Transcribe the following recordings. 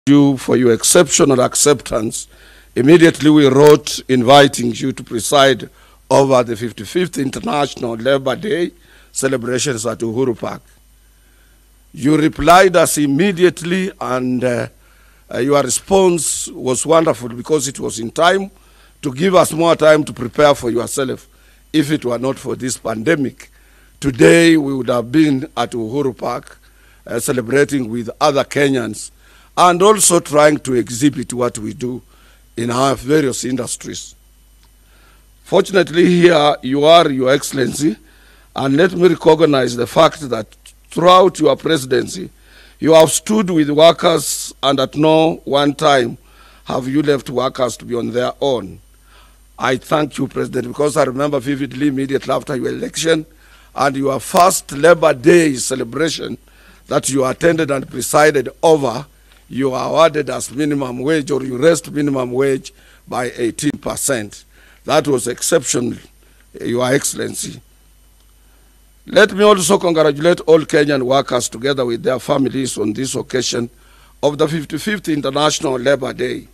you for your exceptional acceptance. Immediately we wrote inviting you to preside over the 55th International Labour Day celebrations at Uhuru Park. You replied us immediately, and your response was wonderful because it was in time to give us more time to prepare for yourself. If it were not for this pandemic, today we would have been at Uhuru Park celebrating with other Kenyans and also trying to exhibit what we do in our various industries. Fortunately, here you are, Your Excellency, and let me recognize the fact that throughout your presidency, you have stood with workers, and at no one time have you left workers to be on their own. I thank you, President, because I remember vividly immediately after your election and your first Labor Day celebration that you attended and presided over, you were awarded as minimum wage, or you raised minimum wage by 18%. That was exceptional, Your Excellency. Let me also congratulate all Kenyan workers together with their families on this occasion of the 55th International Labour Day.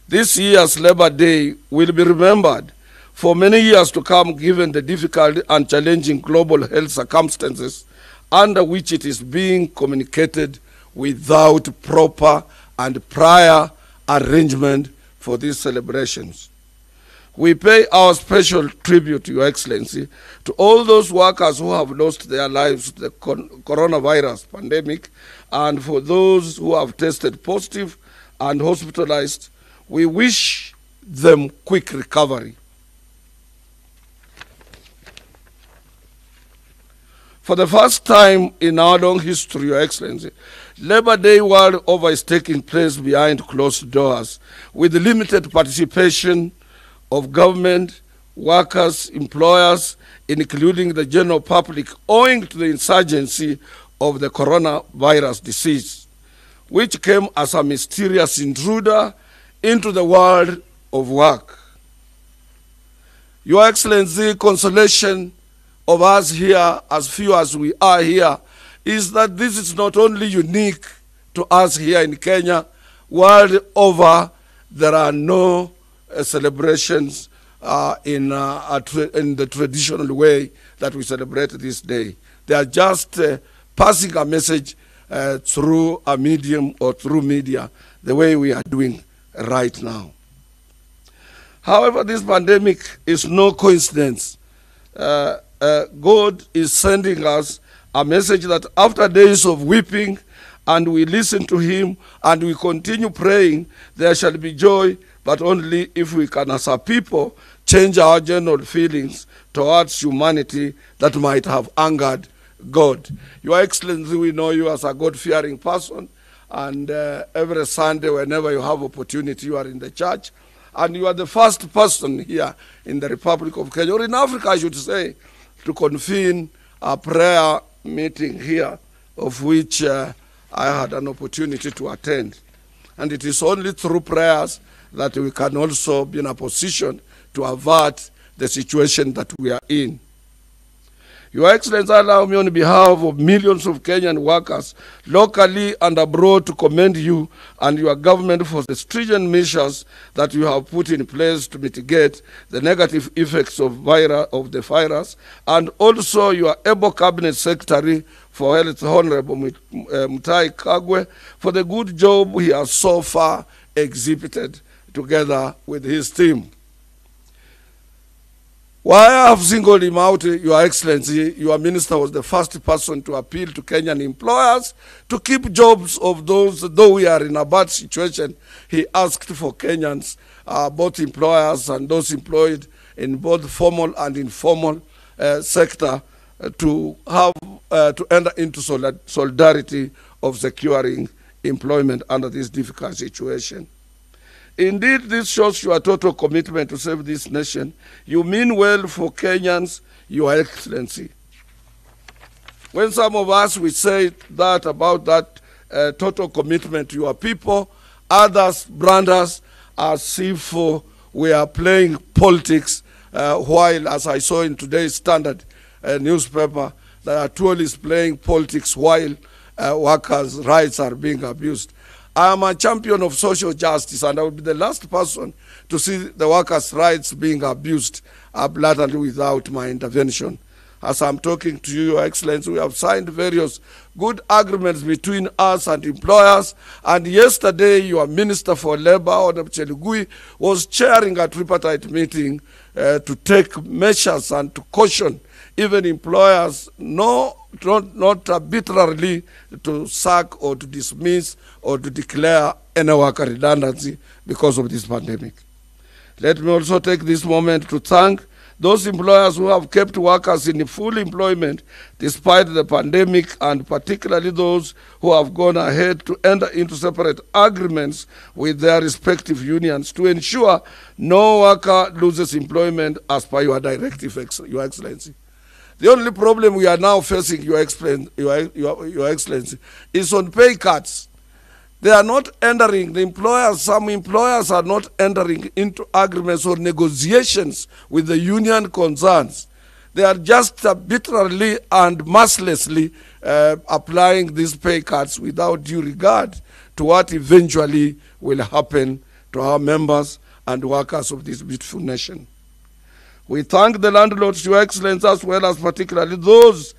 This year's Labour Day will be remembered for many years to come, given the difficult and challenging global health circumstances under which it is being communicated without proper and prior arrangement for these celebrations. We pay our special tribute, Your Excellency, to all those workers who have lost their lives to the coronavirus pandemic, and for those who have tested positive and hospitalized. We wish them quick recovery. For the first time in our long history, Your Excellency, Labour Day world over is taking place behind closed doors with limited participation of government, workers, employers, including the general public, owing to the insurgency of the coronavirus disease, which came as a mysterious intruder into the world of work. Your Excellency, consolation of us here, as few as we are here, is that this is not only unique to us here in Kenya. World over, there are no celebrations in the traditional way that we celebrate this day. They are just passing a message through a medium or through media, the way we are doing right now. However, this pandemic is no coincidence. God is sending us a message that after days of weeping, and we listen to him and we continue praying, there shall be joy, but only if we can, as a people, change our general feelings towards humanity that might have angered God. Your Excellency, we know you as a God-fearing person, and every Sunday, whenever you have opportunity, you are in the church, and you are the first person here in the Republic of Kenya, or in Africa, I should say, to convene a prayer meeting here, of which I had an opportunity to attend. And it is only through prayers that we can also be in a position to avert the situation that we are in. Your Excellency, allow me on behalf of millions of Kenyan workers, locally and abroad, to commend you and your government for the stringent measures that you have put in place to mitigate the negative effects of the virus, and also your able Cabinet Secretary for Health, Honorable Mutai Kagwe, for the good job he has so far exhibited together with his team. Why I have singled him out, Your Excellency, your minister was the first person to appeal to Kenyan employers to keep jobs of those, though we are in a bad situation. He asked for Kenyans, both employers and those employed in both formal and informal sector, to enter into solidarity of securing employment under this difficult situation. Indeed, this shows your total commitment to save this nation. You mean well for Kenyans, Your Excellency. When some of us, we say that about that total commitment to your people, others brand us as if we are playing politics, while, as I saw in today's Standard newspaper, that Atwoli is playing politics while workers' rights are being abused. I am a champion of social justice, and I will be the last person to see the workers' rights being abused blatantly without my intervention. As I'm talking to you, Your Excellency, we have signed various good agreements between us and employers. And yesterday, your Minister for Labor, Honorable Chelugui, was chairing a tripartite meeting to take measures and to caution even employers not arbitrarily to sack or to dismiss or to declare any worker redundancy because of this pandemic. Let me also take this moment to thank those employers who have kept workers in full employment despite the pandemic, and particularly those who have gone ahead to enter into separate agreements with their respective unions to ensure no worker loses employment as per your directive, Your Excellency. The only problem we are now facing, Your Excellency, is on pay cuts. They are not entering, some employers are not entering into agreements or negotiations with the union concerns. They are just arbitrarily and mercilessly applying these pay cuts without due regard to what eventually will happen to our members and workers of this beautiful nation. We thank the landlords, Your Excellency, as well as particularly those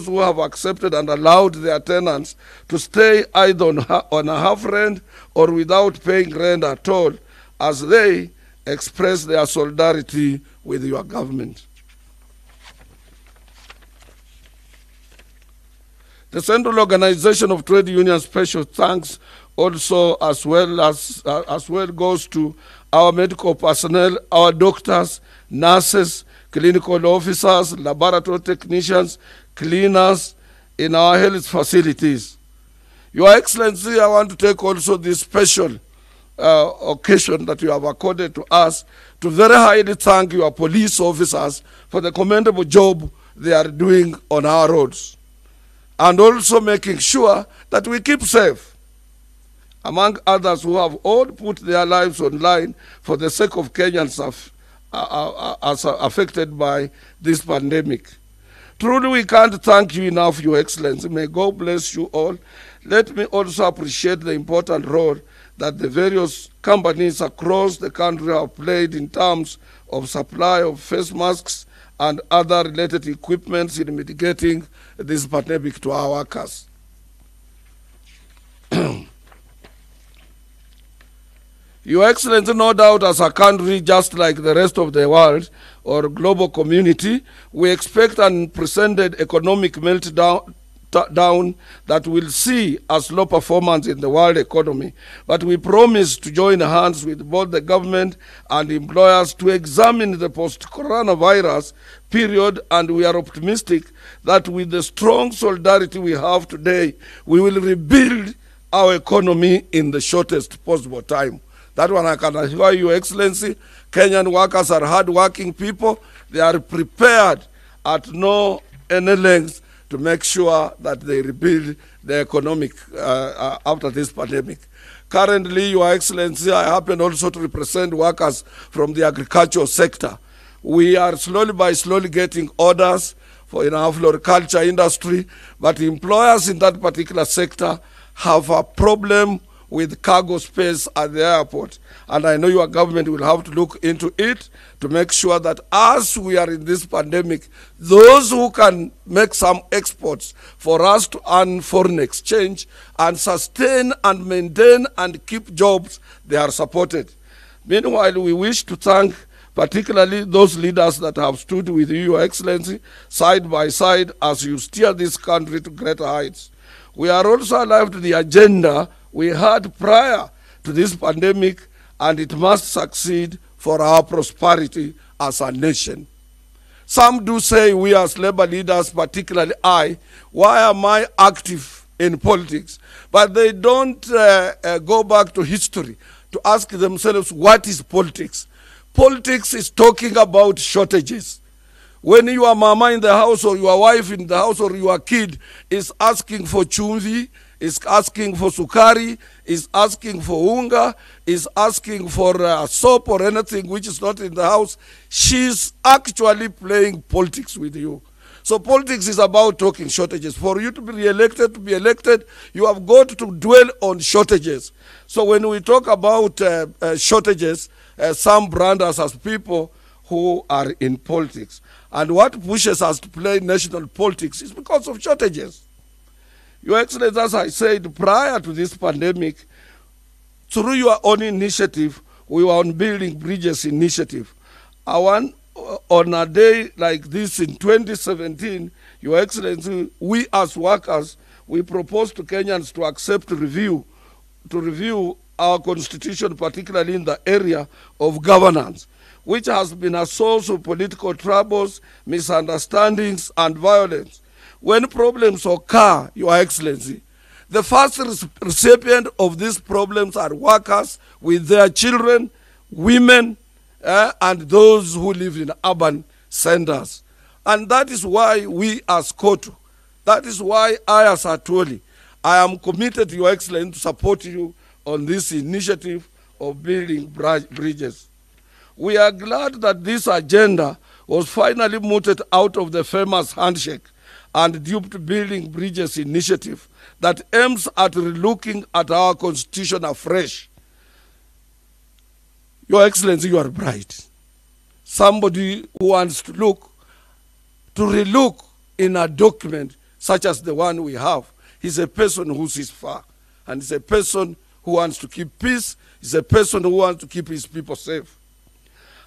who have accepted and allowed their tenants to stay either on a half rent or without paying rent at all, as they express their solidarity with your government. The Central Organization of Trade Unions special thanks also as well goes to our medical personnel, our doctors, nurses, clinical officers, laboratory technicians, cleaners in our health facilities. Your Excellency, I want to take also this special occasion that you have accorded to us to very highly thank your police officers for the commendable job they are doing on our roads, and also making sure that we keep safe, among others who have all put their lives on line for the sake of Kenyans affected by this pandemic. Truly, we can't thank you enough, Your Excellency. May God bless you all. Let me also appreciate the important role that the various companies across the country have played in terms of supply of face masks and other related equipments in mitigating this pandemic to our workers. Your Excellency, no doubt as a country just like the rest of the world or global community, we expect an unprecedented economic meltdown that will see a slow performance in the world economy. But we promise to join hands with both the government and employers to examine the post-coronavirus period, and we are optimistic that with the strong solidarity we have today, we will rebuild our economy in the shortest possible time. That one I can assure you, Excellency. Kenyan workers are hard-working people. They are prepared at any length to make sure that they rebuild the economic after this pandemic. Currently, Your Excellency, I happen also to represent workers from the agricultural sector. We are slowly getting orders for in our floriculture industry, but employers in that particular sector have a problem with cargo space at the airport. And I know your government will have to look into it to make sure that as we are in this pandemic, those who can make some exports for us to earn foreign exchange and sustain and maintain and keep jobs, they are supported. Meanwhile, we wish to thank particularly those leaders that have stood with you, Your Excellency, side by side as you steer this country to greater heights. We are also alive to the agenda we had prior to this pandemic, and it must succeed for our prosperity as a nation. Some do say we as labor leaders, particularly I, why am I active in politics? But they don't go back to history to ask themselves, what is politics? Politics is talking about shortages. When your mama in the house or your wife in the house or your kid is asking for chumvi, is asking for sukari, is asking for unga, is asking for soap or anything which is not in the house, she's actually playing politics with you. So politics is about talking shortages. For you to be elected, you have got to dwell on shortages. So when we talk about shortages, some brand us as people who are in politics. And what pushes us to play national politics is because of shortages. Your Excellency, as I said, prior to this pandemic, through your own initiative, we were on Building Bridges initiative. On a day like this in 2017, Your Excellency, we as workers, we proposed to Kenyans to accept to review our constitution, particularly in the area of governance, which has been a source of political troubles, misunderstandings, and violence. When problems occur, Your Excellency, the first recipient of these problems are workers with their children, women, and those who live in urban centers. And that is why we as KOTU, that is why I as Atwoli, I am committed, Your Excellency, to support you on this initiative of building bridges. We are glad that this agenda was finally mooted out of the famous handshake and duped Building Bridges initiative that aims at relooking at our constitution afresh. Your Excellency, you are bright. Somebody who wants to relook in a document such as the one we have, he's a person who sees far, and he's a person who wants to keep peace, he's a person who wants to keep his people safe.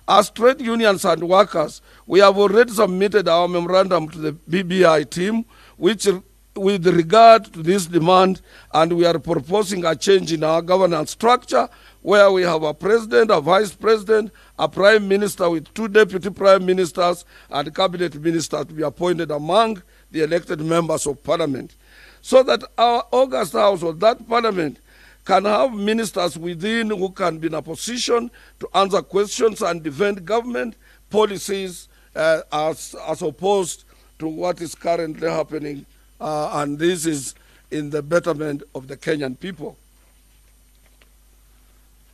As trade unions and workers, we have already submitted our memorandum to the BBI team, which with regard to this demand, and we are proposing a change in our governance structure where we have a president, a vice president, a prime minister with 2 deputy prime ministers and cabinet ministers to be appointed among the elected members of parliament, so that our August House or that parliament can have ministers within who can be in a position to answer questions and defend government policies as opposed to what is currently happening, and this is in the betterment of the Kenyan people.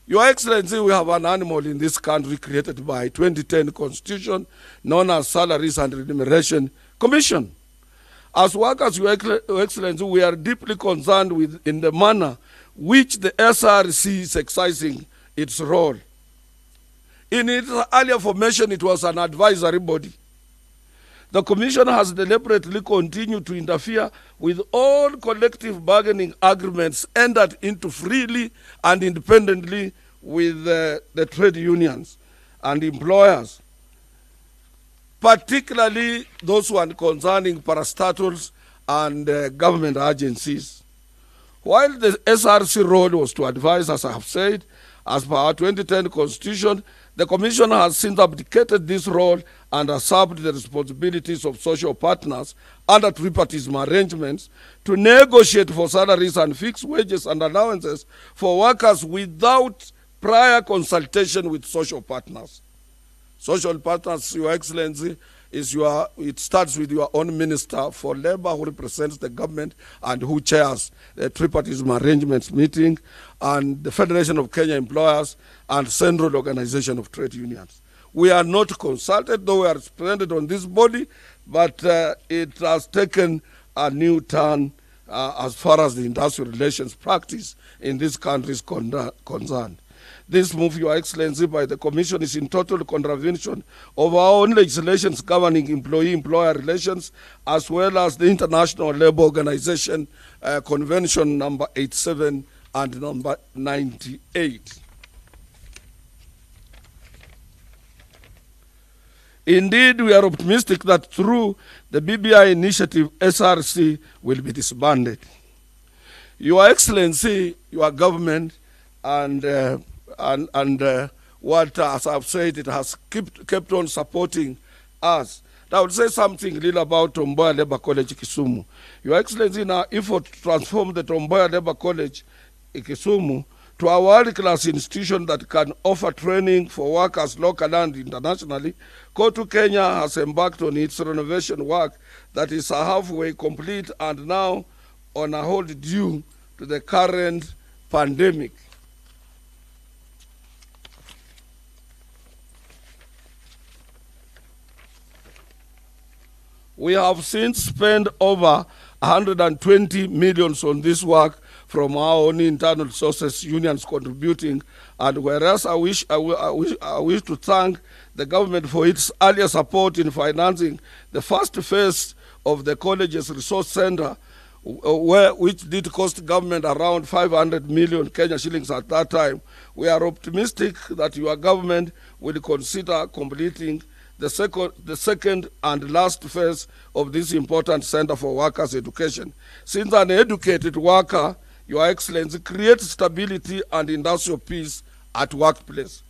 Your Excellency, we have an animal in this country created by 2010 Constitution known as Salaries and Remuneration Commission. As workers, Your Excellency, we are deeply concerned with in the manner which the SRC is exercising its role. In its earlier formation, it was an advisory body. The Commission has deliberately continued to interfere with all collective bargaining agreements entered into freely and independently with the trade unions and employers, particularly those who are concerning parastatals and government agencies. While the SRC role was to advise, as I have said, as per our 2010 Constitution, the Commission has since abdicated this role and usurped the responsibilities of social partners under tripartism arrangements to negotiate for salaries and fixed wages and allowances for workers without prior consultation with social partners. Social partners, Your Excellency, it starts with your own Minister for Labor who represents the government and who chairs the tripartism arrangements meeting, and the Federation of Kenya Employers and Central Organization of Trade Unions. We are not consulted, though we are represented on this body, but it has taken a new turn as far as the industrial relations practice in this country is concerned. This move, Your Excellency, by the Commission is in total contravention of our own legislations governing employee-employer relations, as well as the International Labour Organization Convention number 87 and number 98. Indeed, we are optimistic that through the BBI initiative, SRC will be disbanded. Your Excellency, your government, and what, as I've said, it has kept on supporting us. I would say something little about Tom Mboya Labour College Kisumu. Your Excellency, in our effort to transform the Tom Mboya Labour College Kisumu to a world-class institution that can offer training for workers locally and internationally, KOTU Kenya has embarked on its renovation work that is halfway complete and now on a hold due to the current pandemic. We have since spent over 120 millions on this work from our own internal resources, unions contributing. And whereas I wish to thank the government for its earlier support in financing the first phase of the college's resource center, which did cost government around 500 million Kenya shillings at that time. We are optimistic that your government will consider completing the second and last phase of this important center for workers' education. Since an educated worker, Your Excellency, creates stability and industrial peace at workplace.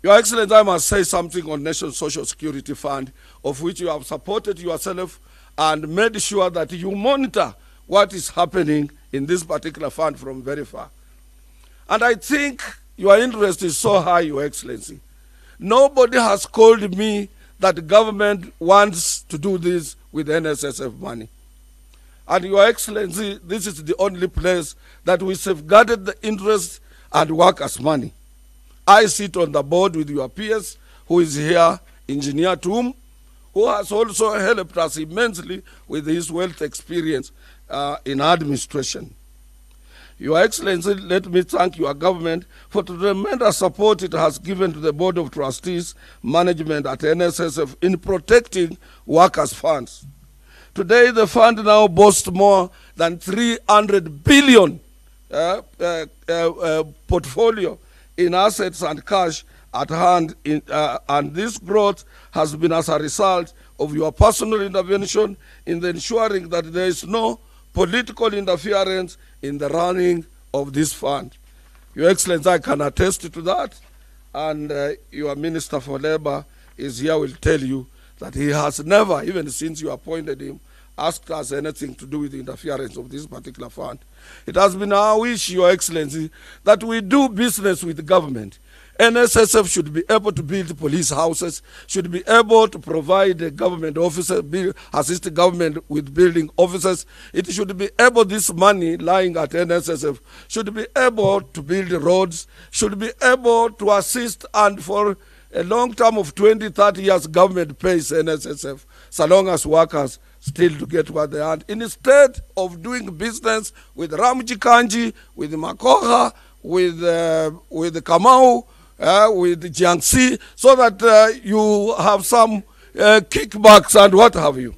Your Excellency, I must say something on National Social Security Fund, of which you have supported yourself and made sure that you monitor what is happening in this particular fund from very far. And I think your interest is so high, Your Excellency. Nobody has called me that the government wants to do this with NSSF money. And Your Excellency, this is the only place that we safeguarded the interest and workers' money. I sit on the board with your peers, who is here, Engineer Tum, who has also helped us immensely with his wealth experience in administration. Your Excellency, let me thank your government for the tremendous support it has given to the Board of Trustees management at NSSF in protecting workers' funds. Today, the fund now boasts more than 300 billion portfolio in assets and cash at hand, and this growth has been as a result of your personal intervention in the ensuring that there is no political interference in the running of this fund. Your Excellency, I can attest to that, and your Minister for Labor is here, will tell you that he has never, even since you appointed him, asked us anything to do with the interference of this particular fund. It has been our wish, Your Excellency, that we do business with the government. NSSF should be able to build police houses, should be able to provide government officers, assist the government with building offices. It should be able, this money lying at NSSF, should be able to build roads, should be able to assist, and for a long term of 20, 30 years, government pays NSSF, so long as workers still to get what they want. Instead of doing business with Ramji Kanji, with Makoha, with Kamau, with Jiangxi, so that you have some kickbacks and what have you.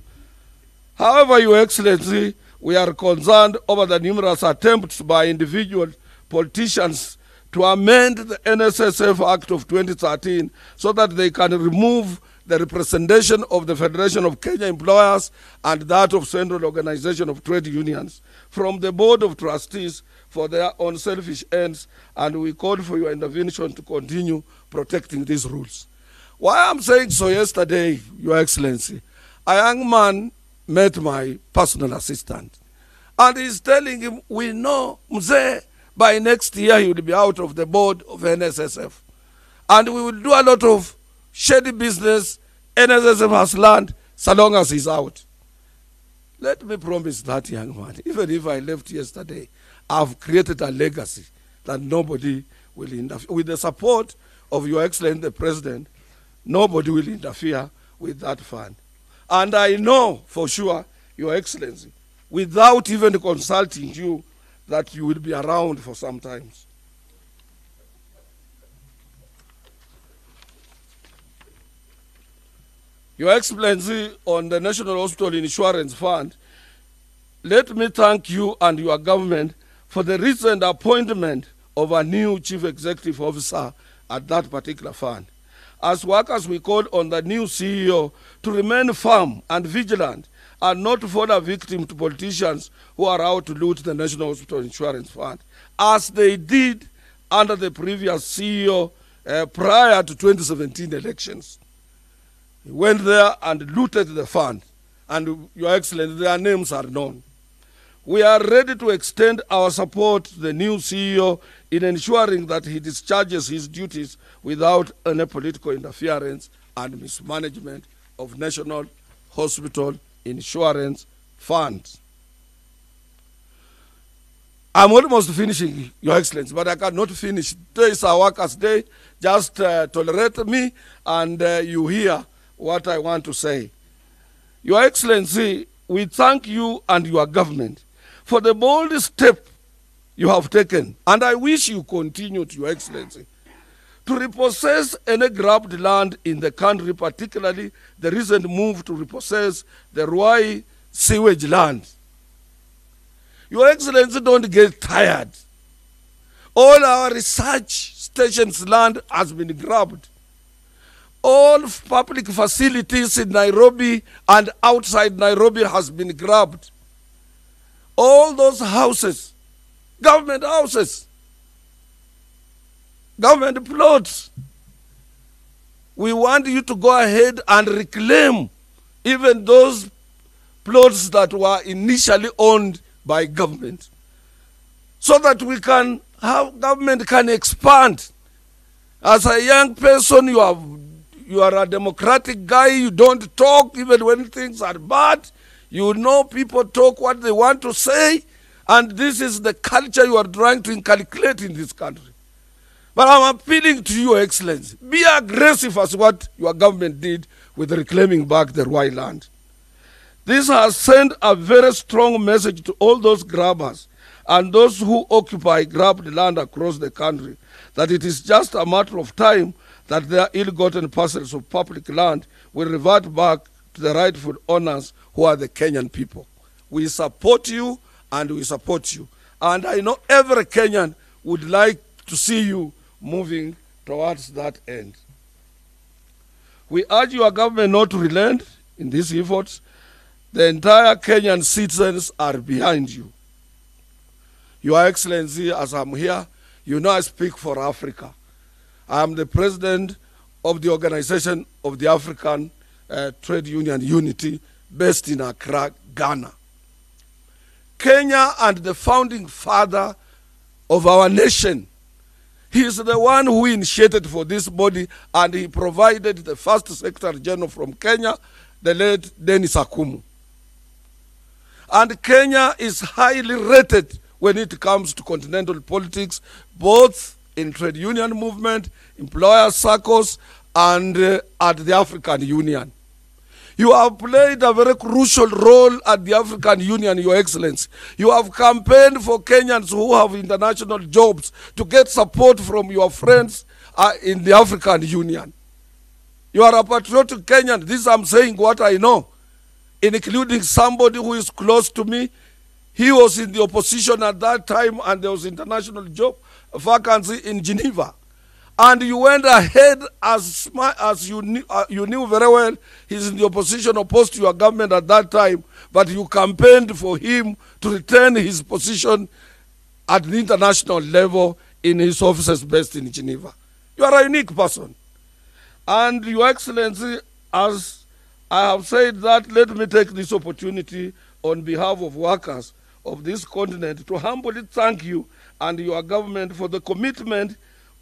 However, Your Excellency, we are concerned over the numerous attempts by individual politicians to amend the NSSF Act of 2013 so that they can remove the representation of the Federation of Kenya Employers and that of Central Organization of Trade Unions from the Board of Trustees for their own selfish ends, and we call for your intervention to continue protecting these rules. Why I'm saying so, yesterday, Your Excellency, a young man met my personal assistant, and he's telling him, we know Mzee, by next year he will be out of the board of NSSF, and we will do a lot of shady business NSSF has learned so long as he's out. Let me promise that young man, even if I left yesterday, I've created a legacy that nobody will interfere. With the support of Your Excellency the President, nobody will interfere with that fund. And I know for sure, Your Excellency, without even consulting you, that you will be around for some time. Your Excellency, on the National Hospital Insurance Fund, let me thank you and your government for the recent appointment of a new Chief Executive Officer at that particular fund. As workers, we call on the new CEO to remain firm and vigilant and not fall a victim to politicians who are out to loot the National Hospital Insurance Fund, as they did under the previous CEO prior to 2017 elections. He went there and looted the fund, and Your Excellency, their names are known. We are ready to extend our support to the new CEO in ensuring that he discharges his duties without any political interference and mismanagement of National Hospital Insurance Funds. I'm almost finishing, Your Excellency, but I cannot finish. Today is our Workers' Day. Just tolerate me and you hear what I want to say. Your Excellency, we thank you and your government for the bold step you have taken, and I wish you continue, Your Excellency, to repossess any grabbed land in the country, particularly the recent move to repossess the Ruai sewage land. Your Excellency, don't get tired. All our research stations' land has been grabbed. All public facilities in Nairobi and outside Nairobi has been grabbed. All those houses, government houses, government plots, we want you to go ahead and reclaim even those plots that were initially owned by government, so that we can have government can expand. As a young person, you are a democratic guy. You don't talk even when things are bad. You know people talk what they want to say, and this is the culture you are trying to inculcate in this country. But I'm appealing to you, Your Excellency, be aggressive as what your government did with reclaiming back the Ruai land. This has sent a very strong message to all those grabbers and those who occupy grabbed land across the country, that it is just a matter of time that their ill-gotten parcels of public land will revert back to the rightful owners, who are the Kenyan people. We support you, and we support you. And I know every Kenyan would like to see you moving towards that end. We urge your government not to relent in these efforts. The entire Kenyan citizens are behind you. Your Excellency, as I'm here, you know I speak for Africa. I am the president of the Organization of the African Trade Union Unity, based in Accra, Ghana. Kenya and the founding father of our nation, he is the one who initiated for this body, and he provided the first Secretary General from Kenya, the late Dennis Akumu. And Kenya is highly rated when it comes to continental politics, both in trade union movement, employer circles, and at the African Union. You have played a very crucial role at the African Union, Your Excellency. You have campaigned for Kenyans who have international jobs to get support from your friends in the African Union. You are a patriotic Kenyan. This I'm saying what I know, including somebody who is close to me. He was in the opposition at that time, and there was international job vacancy in Geneva. And you went ahead as you knew very well he's in the opposition, opposed to your government at that time, but you campaigned for him to retain his position at the international level in his offices based in Geneva. You are a unique person. And Your Excellency, as I have said that, let me take this opportunity on behalf of workers of this continent to humbly thank you and your government for the commitment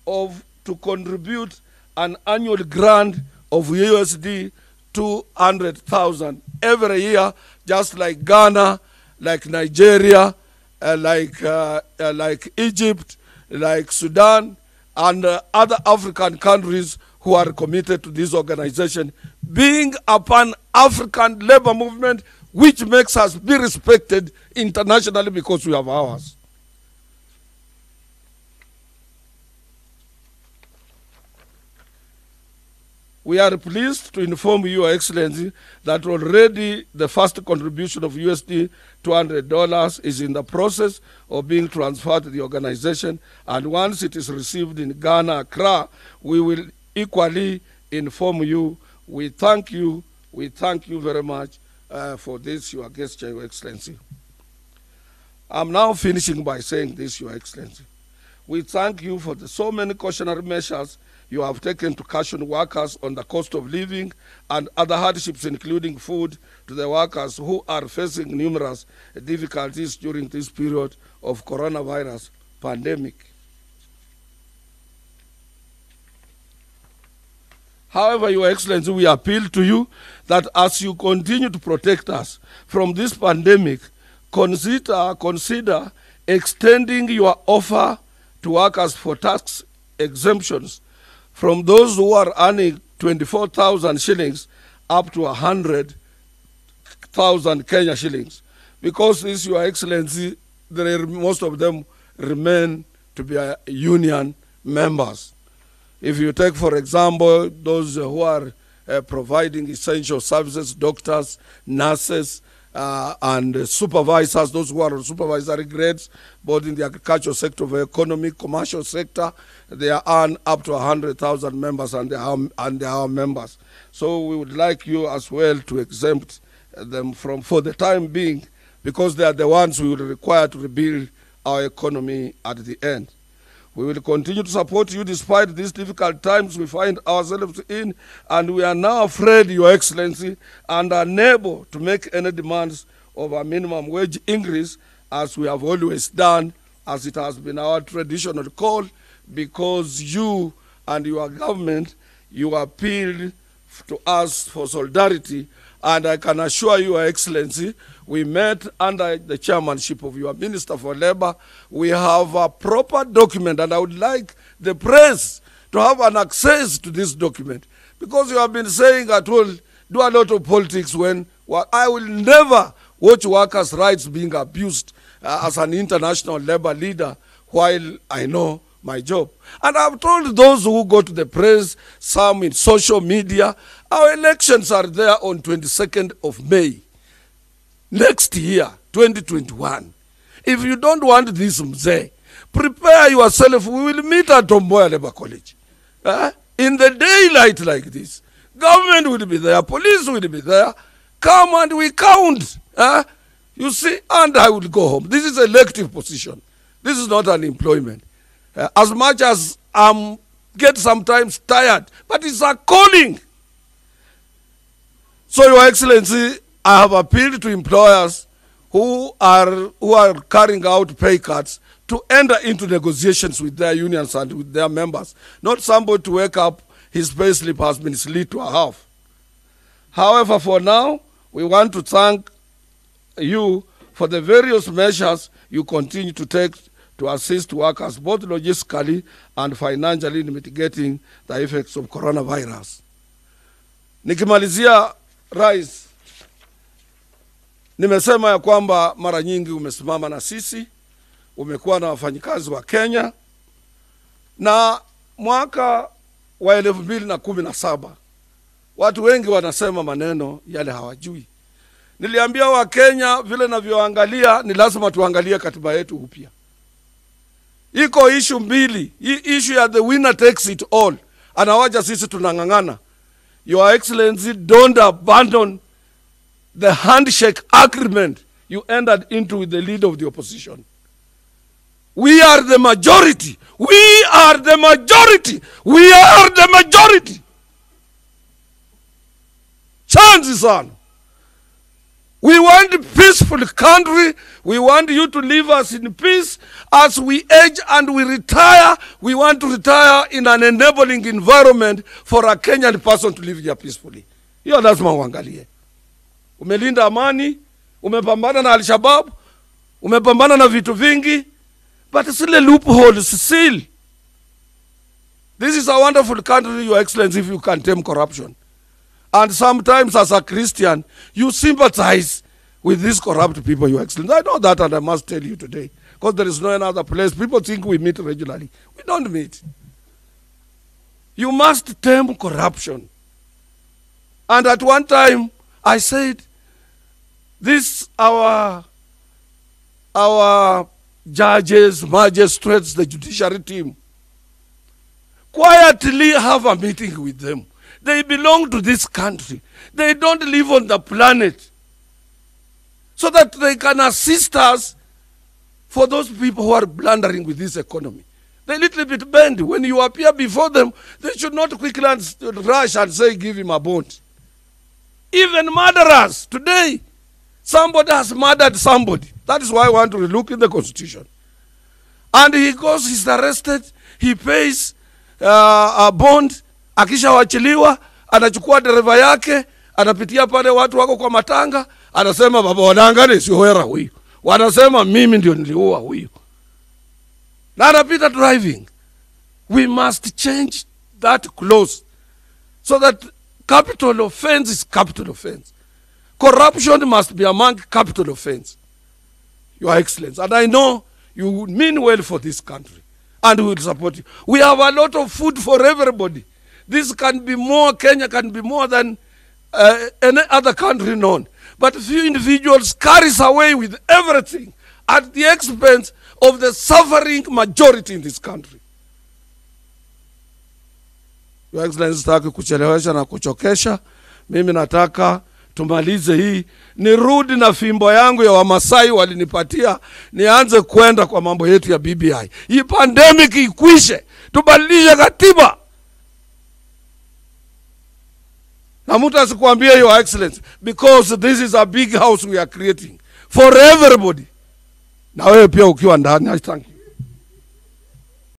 to contribute an annual grant of USD 200,000 every year, just like Ghana, like Nigeria, like Egypt, like Sudan, and other African countries who are committed to this organization, being a pan-African labor movement which makes us be respected internationally because we have ours. We are pleased to inform you, Your Excellency, that already the first contribution of USD $200 is in the process of being transferred to the organization, and once it is received in Ghana, Accra, we will equally inform you. We thank you very much for this, your gesture, Your Excellency. I'm now finishing by saying this, Your Excellency. We thank you for so many cautionary measures you have taken to caution workers on the cost of living and other hardships, including food, to the workers who are facing numerous difficulties during this period of coronavirus pandemic. However, Your Excellency, we appeal to you that as you continue to protect us from this pandemic, consider extending your offer to workers for tax exemptions from those who are earning 24,000 shillings up to 100,000 Kenya shillings. Because this, Your Excellency, most of them remain to be union members. If you take, for example, those who are providing essential services, doctors, nurses, and supervisors, those who are on supervisory grades, both in the agricultural sector of the economy, commercial sector, they earn up to 100,000 members, and they are members. So we would like you as well to exempt them from, for the time being, because they are the ones we will require to rebuild our economy at the end. We will continue to support you despite these difficult times we find ourselves in, and we are now afraid, Your Excellency, and unable to make any demands of a minimum wage increase, as we have always done, as it has been our traditional call, because you and your government, you appealed to us for solidarity. And I can assure you, Your Excellency, we met under the chairmanship of your Minister for Labor. We have a proper document, and I would like the press to have an access to this document, because you have been saying Atwoli do a lot of politics when I will never watch workers' rights being abused as an international labor leader while I know my job. And I've told those who go to the press, some in social media, our elections are there on 22nd of May. Next year, 2021. If you don't want this, Mzee, prepare yourself. We will meet at Tomboya Labor College. In the daylight like this. Government will be there. Police will be there. Come and we count. You see, and I will go home. This is an elective position. This is not an employment. As much as I get sometimes tired, but it's a calling. So, Your Excellency, I have appealed to employers who are carrying out pay cuts to enter into negotiations with their unions and with their members. Not somebody to wake up, his pay slip has been slit to a half. However, for now, we want to thank you for the various measures you continue to take to assist workers both logistically and financially in mitigating the effects of coronavirus. Nikimalizia, Rais, nimesema ya kwamba mara nyingi umesimama na sisi, umekuwa na wafanyikazi wa Kenya, na mwaka wa 2017 watu wengi wanasema maneno yale hawajui. Niliambia wa Kenya vile navyoangalia ni lazima tuangalie katiba yetu upya. Iko issue mbili, issue ya the winner takes it all, anawaja sisi tunangangana. Your Excellency, don't abandon the handshake agreement you entered into with the leader of the opposition. We are the majority. We are the majority. We are the majority. Chances on. We want a peaceful country. We want you to leave us in peace. As we age and we retire, we want to retire in an enabling environment for a Kenyan person to live here peacefully. Hiyo lazima uangalie. Umelinda amani, umepambana na Al-Shabaab, umepambana na vitu vingi, but still a loophole still. This is a wonderful country, Your Excellency, if you can tame corruption. And sometimes as a Christian, you sympathize with these corrupt people, Your Excellency. I know that, and I must tell you today, because there is no another place. People think we meet regularly. We don't meet. You must tame corruption. And at one time, I said, this our judges, magistrates, the judiciary team, quietly have a meeting with them. They belong to this country. They don't live on the planet. So that they can assist us for those people who are blundering with this economy. They little bit bend. When you appear before them, they should not quickly rush and say, give him a bond. Even murderers. Today, somebody has murdered somebody. That is why I want to look in the Constitution. And he goes, he's arrested, he pays a bond. Akisha wachiliwa, anachukua dereva yake, anapitia pale watu wako kwa matanga, anasema baba wanangane si hoera huyu. wanasema mimi ndio niliua huyu na anapita driving. We must change that clause so that capital offense is capital offense. Corruption must be among capital offense, Your Excellency. And I know you mean well for this country and we will support you. We have a lot of food for everybody. This can be more, Kenya can be more than any other country known. But few individuals carries away with everything at the expense of the suffering majority in this country. Your Excellency, sitaki kuchelewesha na kuchokesha. Mimi nataka tumalize hii. Nirudi na fimbo yangu ya Wamasai walinipatia, nianze kwenda kwa mambo yetu ya BBI. Hii pandemic ikwishe, tubadilishe katiba. Na mtu asikuambie, Your Excellency, because this is a big house we are creating for everybody. Na wewe pia ukiwa ndani. I thank you.